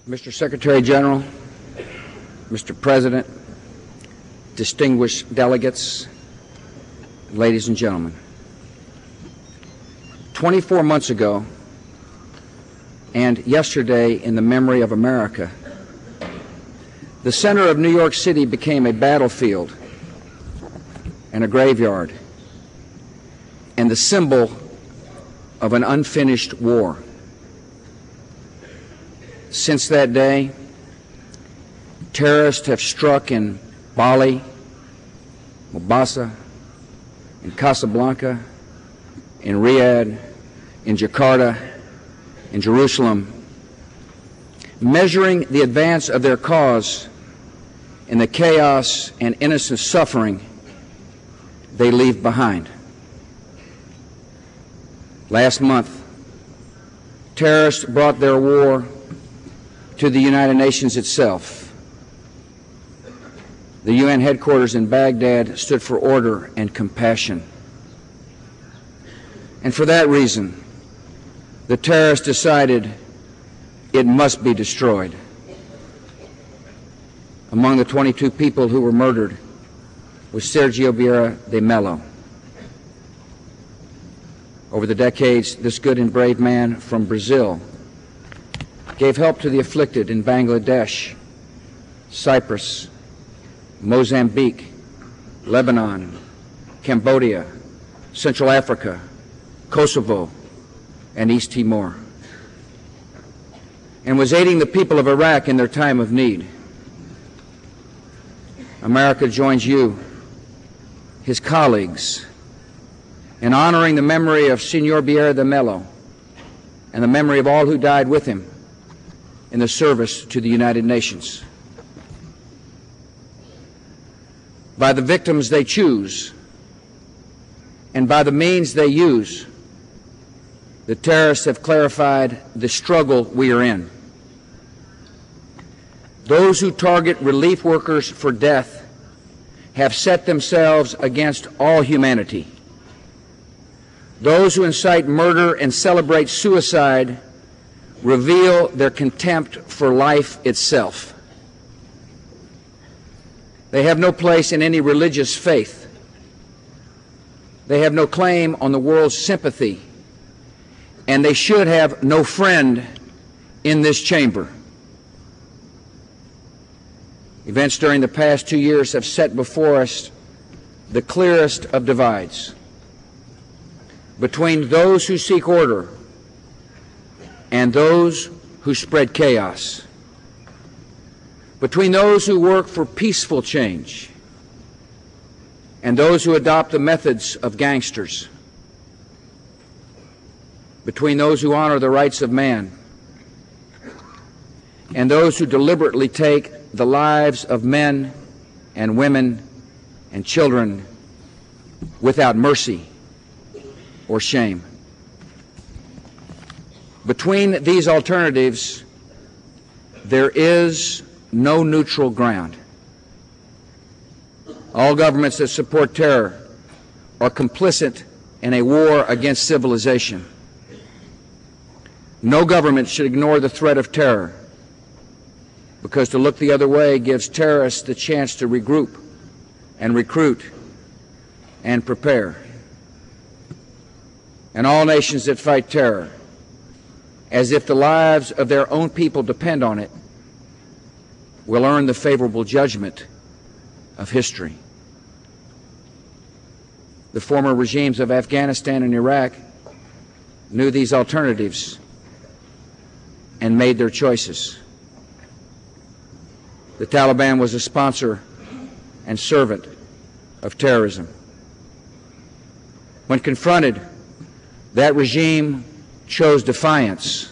Mr. Secretary General, Mr. President, distinguished delegates, ladies and gentlemen, 24 months ago, and yesterday in the memory of America, the center of New York City became a battlefield and a graveyard and the symbol of an unfinished war. Since that day, terrorists have struck in Bali, Mombasa, in Casablanca, in Riyadh, in Jakarta, in Jerusalem, measuring the advance of their cause in the chaos and innocent suffering they leave behind. Last month, terrorists brought their war to the United Nations itself. The UN headquarters in Baghdad stood for order and compassion. And for that reason, the terrorists decided it must be destroyed. Among the 22 people who were murdered was Sergio Vieira de Mello. Over the decades, this good and brave man from Brazil gave help to the afflicted in Bangladesh, Cyprus, Mozambique, Lebanon, Cambodia, Central Africa, Kosovo, and East Timor, and was aiding the people of Iraq in their time of need. America joins you, his colleagues, in honoring the memory of Senor Vieira de Mello and the memory of all who died with him in the service to the United Nations. By the victims they choose and by the means they use, the terrorists have clarified the struggle we are in. Those who target relief workers for death have set themselves against all humanity. Those who incite murder and celebrate suicide reveal their contempt for life itself. They have no place in any religious faith. They have no claim on the world's sympathy, and they should have no friend in this chamber. Events during the past 2 years have set before us the clearest of divides between those who seek order and those who spread chaos, between those who work for peaceful change and those who adopt the methods of gangsters, between those who honor the rights of man and those who deliberately take the lives of men and women and children without mercy or shame. Between these alternatives, there is no neutral ground. All governments that support terror are complicit in a war against civilization. No government should ignore the threat of terror, because to look the other way gives terrorists the chance to regroup and recruit and prepare. And all nations that fight terror, as if the lives of their own people depend on it, will earn the favorable judgment of history. The former regimes of Afghanistan and Iraq knew these alternatives and made their choices. The Taliban was a sponsor and servant of terrorism. When confronted, that regime chose defiance,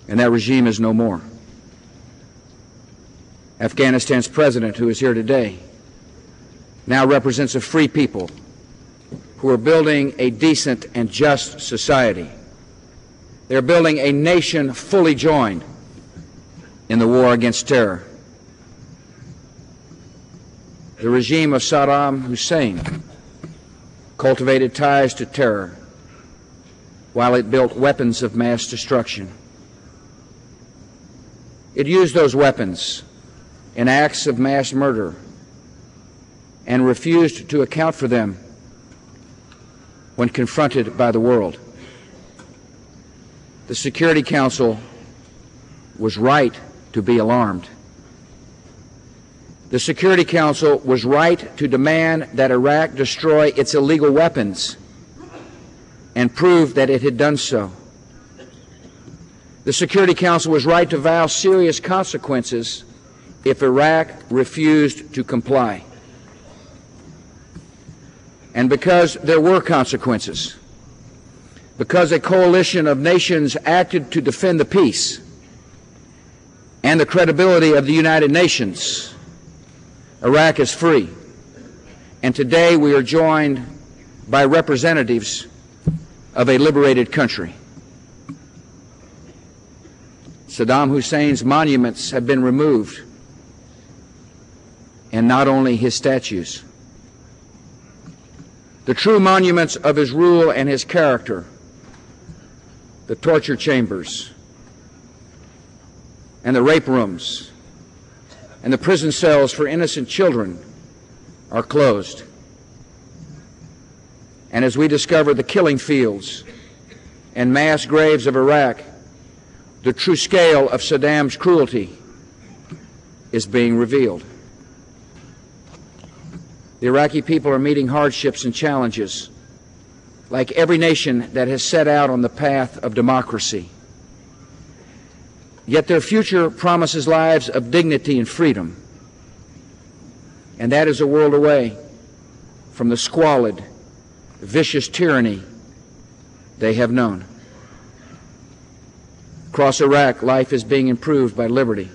and that regime is no more. Afghanistan's president, who is here today, now represents a free people who are building a decent and just society. They're building a nation fully joined in the war against terror. The regime of Saddam Hussein cultivated ties to terror while it built weapons of mass destruction. It used those weapons in acts of mass murder and refused to account for them when confronted by the world. The Security Council was right to be alarmed. The Security Council was right to demand that Iraq destroy its illegal weapons and prove that it had done so. The Security Council was right to vow serious consequences if Iraq refused to comply. And because there were consequences, because a coalition of nations acted to defend the peace and the credibility of the United Nations, Iraq is free. And today we are joined by representatives of a liberated country. Saddam Hussein's monuments have been removed, and not only his statues. The true monuments of his rule and his character, the torture chambers, and the rape rooms, and the prison cells for innocent children are closed. And as we discover the killing fields and mass graves of Iraq, the true scale of Saddam's cruelty is being revealed. The Iraqi people are meeting hardships and challenges, like every nation that has set out on the path of democracy. Yet their future promises lives of dignity and freedom, and that is a world away from the squalid, vicious tyranny they have known. Across Iraq, life is being improved by liberty.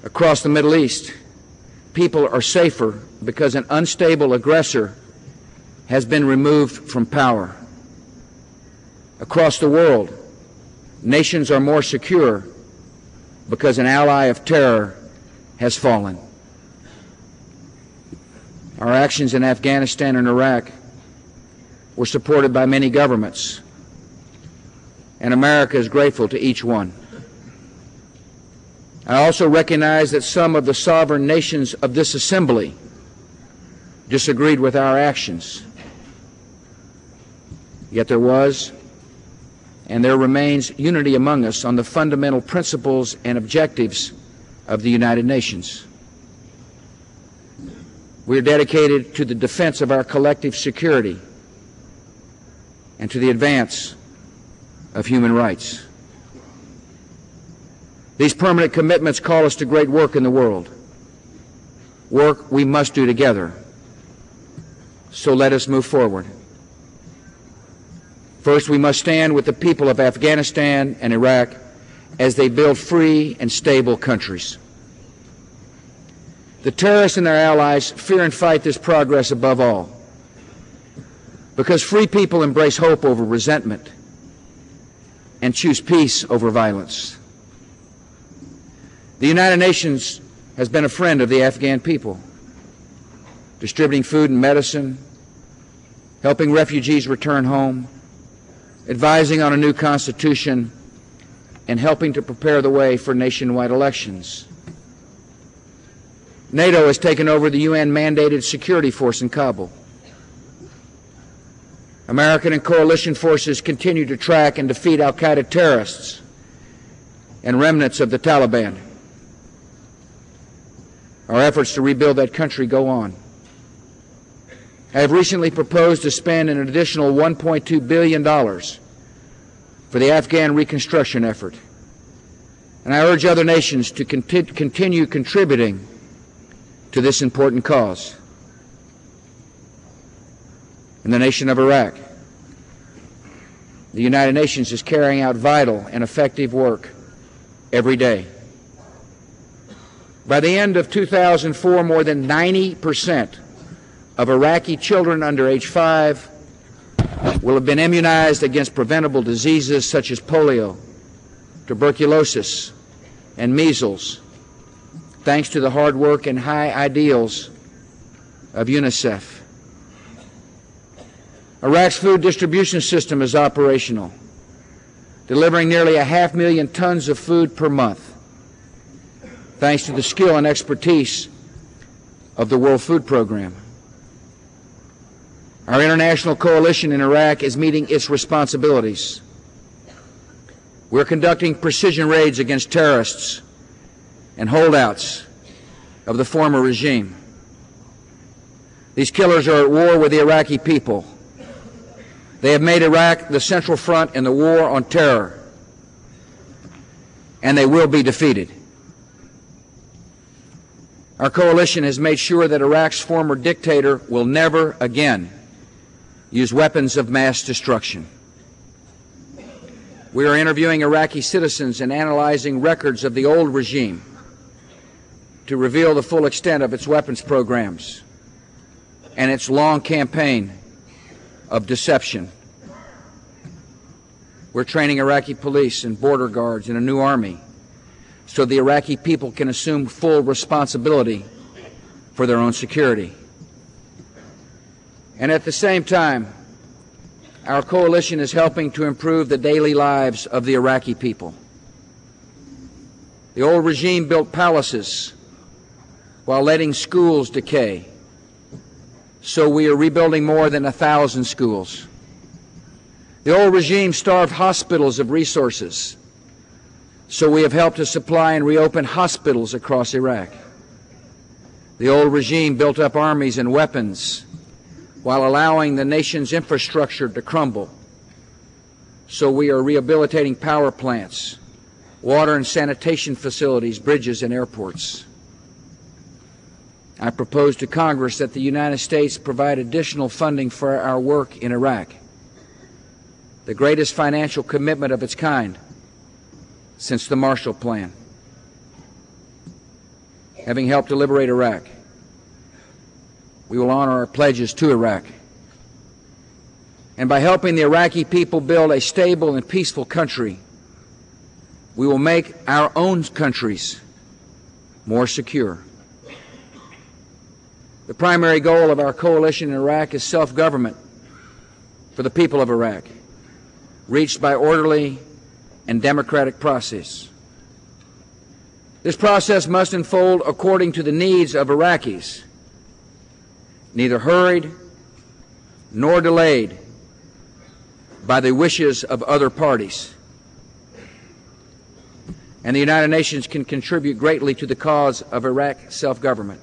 Across the Middle East, people are safer because an unstable aggressor has been removed from power. Across the world, nations are more secure because an ally of terror has fallen. Our actions in Afghanistan and Iraq were supported by many governments, and America is grateful to each one. I also recognize that some of the sovereign nations of this assembly disagreed with our actions. Yet there was, and there remains, unity among us on the fundamental principles and objectives of the United Nations. We are dedicated to the defense of our collective security and to the advance of human rights. These permanent commitments call us to great work in the world, work we must do together. So let us move forward. First, we must stand with the people of Afghanistan and Iraq as they build free and stable countries. The terrorists and their allies fear and fight this progress above all, because free people embrace hope over resentment and choose peace over violence. The United Nations has been a friend of the Afghan people, distributing food and medicine, helping refugees return home, advising on a new constitution, and helping to prepare the way for nationwide elections. NATO has taken over the UN-mandated security force in Kabul. American and coalition forces continue to track and defeat al-Qaeda terrorists and remnants of the Taliban. Our efforts to rebuild that country go on. I have recently proposed to spend an additional $1.2 billion for the Afghan reconstruction effort, and I urge other nations to continue contributing to this important cause. In the nation of Iraq, the United Nations is carrying out vital and effective work every day. By the end of 2004, more than 90% of Iraqi children under age 5 will have been immunized against preventable diseases such as polio, tuberculosis, and measles, thanks to the hard work and high ideals of UNICEF. Iraq's food distribution system is operational. delivering nearly 500,000 tons of food per month, thanks to the skill and expertise of the World Food Program. Our international coalition in Iraq is meeting its responsibilities. We're conducting precision raids against terrorists and holdouts of the former regime. These killers are at war with the Iraqi people. They have made Iraq the central front in the war on terror, and they will be defeated. Our coalition has made sure that Iraq's former dictator will never again use weapons of mass destruction. We are interviewing Iraqi citizens and analyzing records of the old regime to reveal the full extent of its weapons programs and its long campaign of deception. We're training Iraqi police and border guards in a new army so the Iraqi people can assume full responsibility for their own security. And at the same time, our coalition is helping to improve the daily lives of the Iraqi people. The old regime built palaces while letting schools decay. So we are rebuilding more than 1,000 schools. The old regime starved hospitals of resources. So we have helped to supply and reopen hospitals across Iraq. The old regime built up armies and weapons while allowing the nation's infrastructure to crumble. So we are rehabilitating power plants, water and sanitation facilities, bridges, and airports. I propose to Congress that the United States provide additional funding for our work in Iraq, the greatest financial commitment of its kind since the Marshall Plan. Having helped to liberate Iraq, we will honor our pledges to Iraq. And by helping the Iraqi people build a stable and peaceful country, we will make our own countries more secure. The primary goal of our coalition in Iraq is self-government for the people of Iraq, reached by orderly and democratic process. This process must unfold according to the needs of Iraqis, neither hurried nor delayed by the wishes of other parties. And the United Nations can contribute greatly to the cause of Iraq self-government.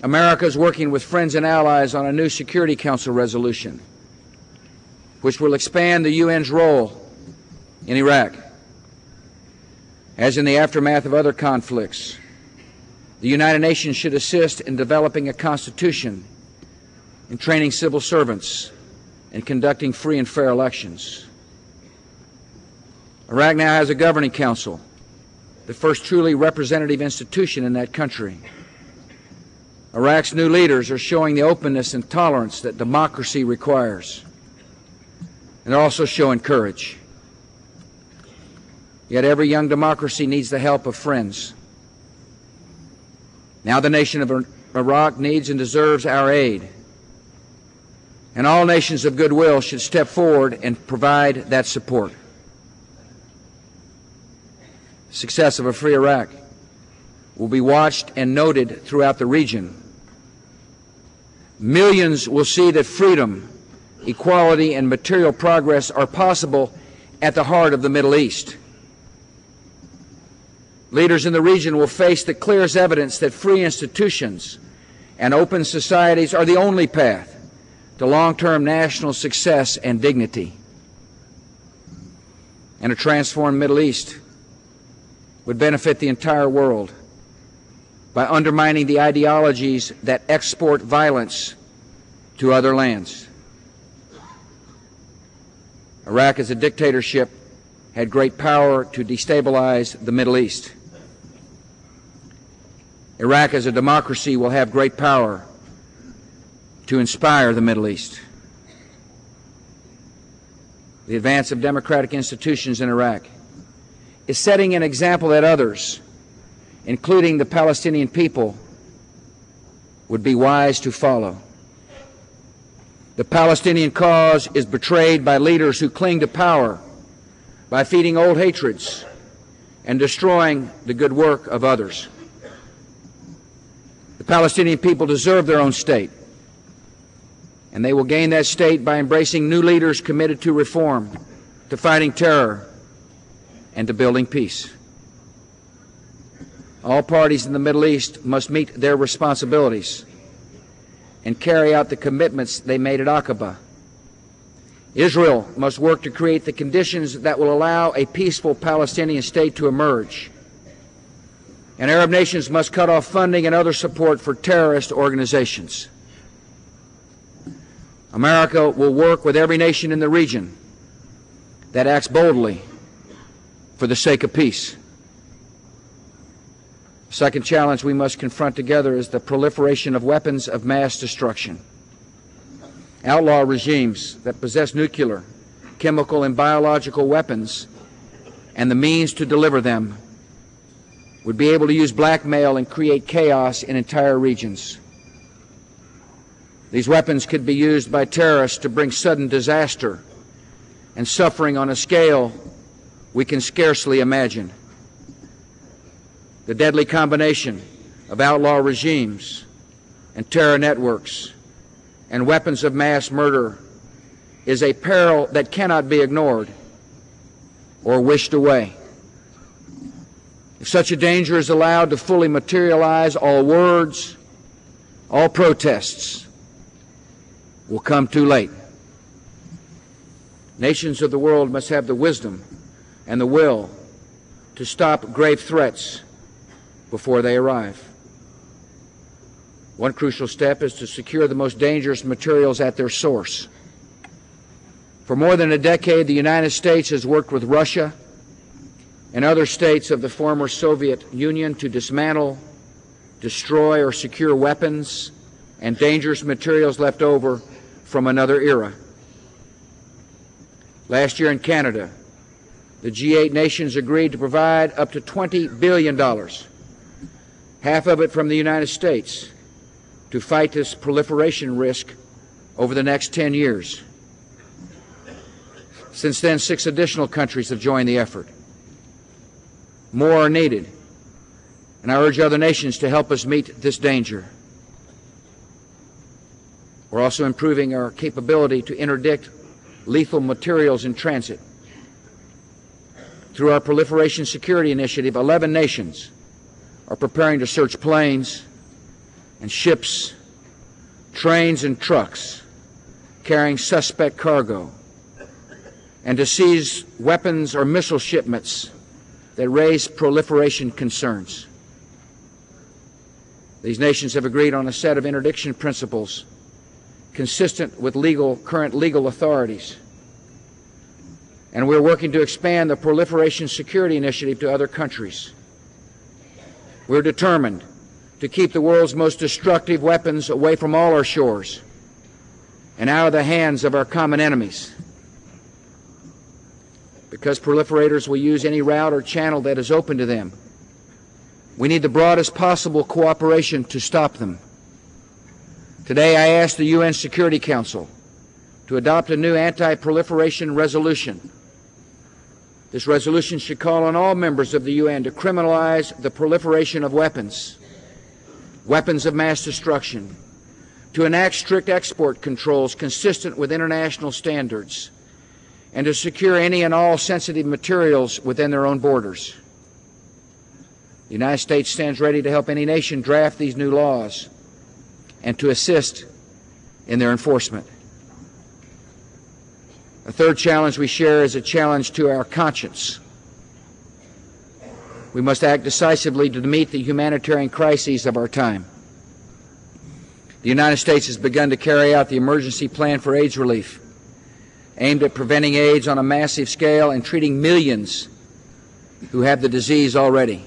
America is working with friends and allies on a new Security Council resolution, which will expand the UN's role in Iraq. As in the aftermath of other conflicts, the United Nations should assist in developing a constitution, in training civil servants, and conducting free and fair elections. Iraq now has a governing council, the first truly representative institution in that country. Iraq's new leaders are showing the openness and tolerance that democracy requires, and they're also showing courage. Yet every young democracy needs the help of friends. Now the nation of Iraq needs and deserves our aid, and all nations of goodwill should step forward and provide that support. The success of a free Iraq will be watched and noted throughout the region. Millions will see that freedom, equality, and material progress are possible at the heart of the Middle East. Leaders in the region will face the clearest evidence that free institutions and open societies are the only path to long-term national success and dignity. And a transformed Middle East would benefit the entire world by undermining the ideologies that export violence to other lands. Iraq as a dictatorship had great power to destabilize the Middle East. Iraq as a democracy will have great power to inspire the Middle East. The advance of democratic institutions in Iraq is setting an example that others, including the Palestinian people, would be wise to follow. The Palestinian cause is betrayed by leaders who cling to power by feeding old hatreds and destroying the good work of others. The Palestinian people deserve their own state, and they will gain that state by embracing new leaders committed to reform, to fighting terror, and to building peace. All parties in the Middle East must meet their responsibilities and carry out the commitments they made at Aqaba. Israel must work to create the conditions that will allow a peaceful Palestinian state to emerge. And Arab nations must cut off funding and other support for terrorist organizations. America will work with every nation in the region that acts boldly for the sake of peace. The second challenge we must confront together is the proliferation of weapons of mass destruction. Outlaw regimes that possess nuclear, chemical, and biological weapons and the means to deliver them would be able to use blackmail and create chaos in entire regions. These weapons could be used by terrorists to bring sudden disaster and suffering on a scale we can scarcely imagine. The deadly combination of outlaw regimes and terror networks and weapons of mass murder is a peril that cannot be ignored or wished away. If such a danger is allowed to fully materialize, all words, all protests will come too late. Nations of the world must have the wisdom and the will to stop grave threats before they arrive. One crucial step is to secure the most dangerous materials at their source. For more than a decade, the United States has worked with Russia and other states of the former Soviet Union to dismantle, destroy, or secure weapons and dangerous materials left over from another era. Last year in Canada, the G8 nations agreed to provide up to $20 billion, half of it from the United States, to fight this proliferation risk over the next 10 years. Since then, 6 additional countries have joined the effort. More are needed, and I urge other nations to help us meet this danger. We're also improving our capability to interdict lethal materials in transit. Through our Proliferation Security Initiative, 11 nations are preparing to search planes and ships, trains and trucks carrying suspect cargo, and to seize weapons or missile shipments that raise proliferation concerns. These nations have agreed on a set of interdiction principles consistent with current legal authorities. And we're working to expand the Proliferation Security Initiative to other countries. We're determined to keep the world's most destructive weapons away from all our shores and out of the hands of our common enemies. Because proliferators will use any route or channel that is open to them, we need the broadest possible cooperation to stop them. Today, I ask the UN Security Council to adopt a new anti-proliferation resolution. This resolution should call on all members of the UN to criminalize the proliferation of weapons of mass destruction, to enact strict export controls consistent with international standards, and to secure any and all sensitive materials within their own borders. The United States stands ready to help any nation draft these new laws and to assist in their enforcement. A third challenge we share is a challenge to our conscience. We must act decisively to meet the humanitarian crises of our time. The United States has begun to carry out the emergency plan for AIDS relief, aimed at preventing AIDS on a massive scale and treating millions who have the disease already.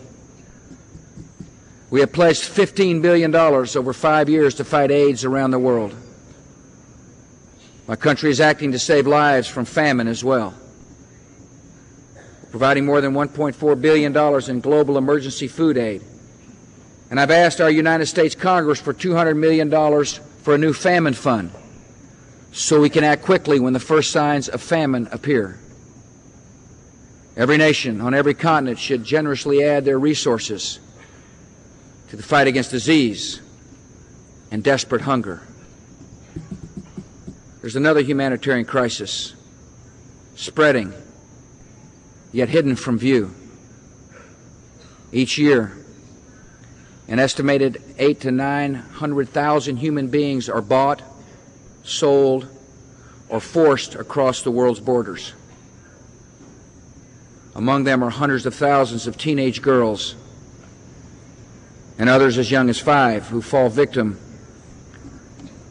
We have pledged $15 billion over 5 years to fight AIDS around the world. My country is acting to save lives from famine as well. We're providing more than $1.4 billion in global emergency food aid. And I've asked our United States Congress for $200 million for a new famine fund so we can act quickly when the first signs of famine appear. Every nation on every continent should generously add their resources to the fight against disease and desperate hunger. There's another humanitarian crisis spreading, yet hidden from view. Each year, an estimated 800,000 to 900,000 human beings are bought, sold, or forced across the world's borders. Among them are hundreds of thousands of teenage girls and others as young as 5 who fall victim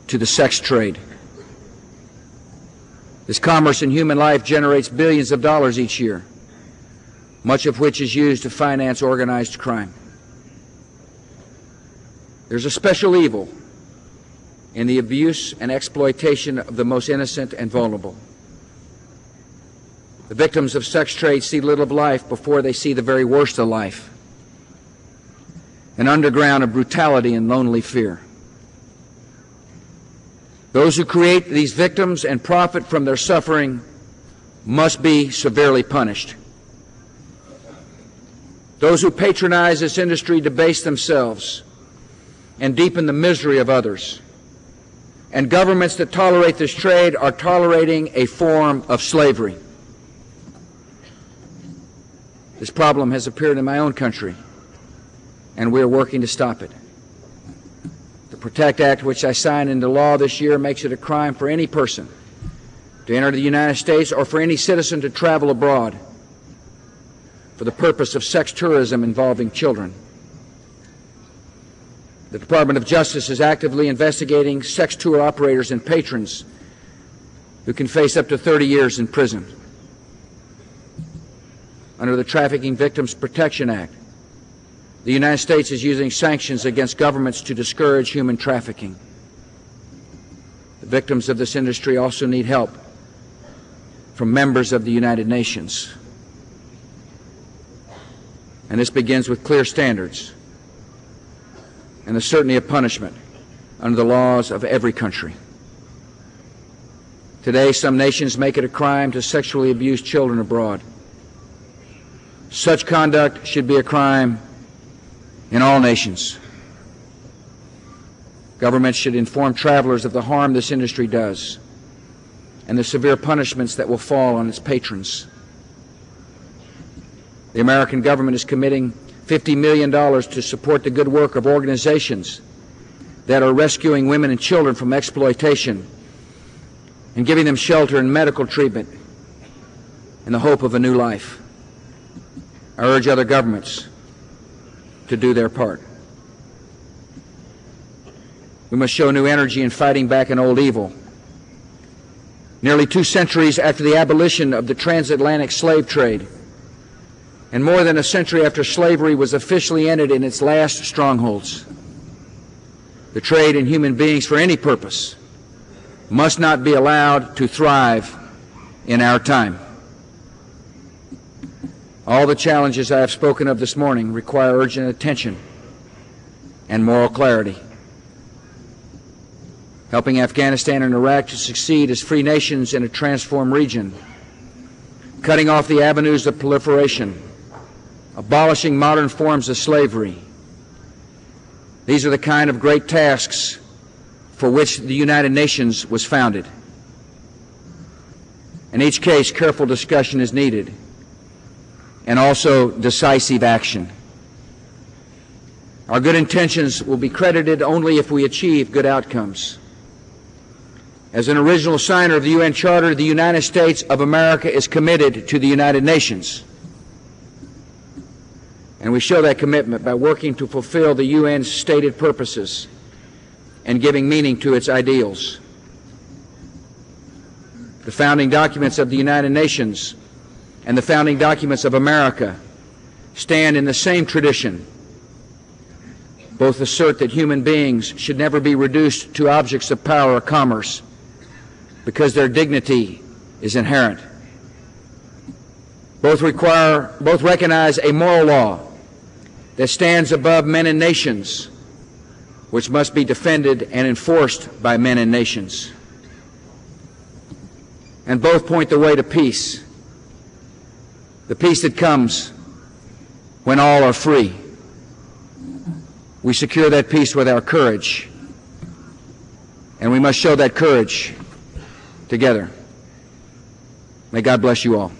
to the sex trade. This commerce in human life generates billions of dollars each year, much of which is used to finance organized crime. There's a special evil in the abuse and exploitation of the most innocent and vulnerable. The victims of sex trade see little of life before they see the very worst of life, an underground of brutality and lonely fear. Those who create these victims and profit from their suffering must be severely punished. Those who patronize this industry debase themselves and deepen the misery of others. And governments that tolerate this trade are tolerating a form of slavery. This problem has appeared in my own country, and we are working to stop it. The PROTECT Act, which I signed into law this year, makes it a crime for any person to enter the United States or for any citizen to travel abroad for the purpose of sex tourism involving children. The Department of Justice is actively investigating sex tour operators and patrons who can face up to 30 years in prison. Under the Trafficking Victims Protection Act, the United States is using sanctions against governments to discourage human trafficking. The victims of this industry also need help from members of the United Nations. And this begins with clear standards and the certainty of punishment under the laws of every country. Today, some nations make it a crime to sexually abuse children abroad. Such conduct should be a crime in all nations. Governments should inform travelers of the harm this industry does and the severe punishments that will fall on its patrons. The American government is committing $50 million to support the good work of organizations that are rescuing women and children from exploitation and giving them shelter and medical treatment in the hope of a new life. I urge other governments to do their part. We must show new energy in fighting back an old evil. Nearly 2 centuries after the abolition of the transatlantic slave trade, and more than a century after slavery was officially ended in its last strongholds, the trade in human beings for any purpose must not be allowed to thrive in our time. All the challenges I have spoken of this morning require urgent attention and moral clarity. Helping Afghanistan and Iraq to succeed as free nations in a transformed region, cutting off the avenues of proliferation, abolishing modern forms of slavery. These are the kind of great tasks for which the United Nations was founded. In each case, careful discussion is needed, and also decisive action. Our good intentions will be credited only if we achieve good outcomes. As an original signer of the UN Charter, the United States of America is committed to the United Nations. And we show that commitment by working to fulfill the UN's stated purposes and giving meaning to its ideals. The founding documents of the United Nations and the founding documents of America stand in the same tradition. Both assert that human beings should never be reduced to objects of power or commerce because their dignity is inherent. Both recognize a moral law that stands above men and nations, which must be defended and enforced by men and nations. And both point the way to peace. the peace that comes when all are free. We secure that peace with our courage, and we must show that courage together. May God bless you all.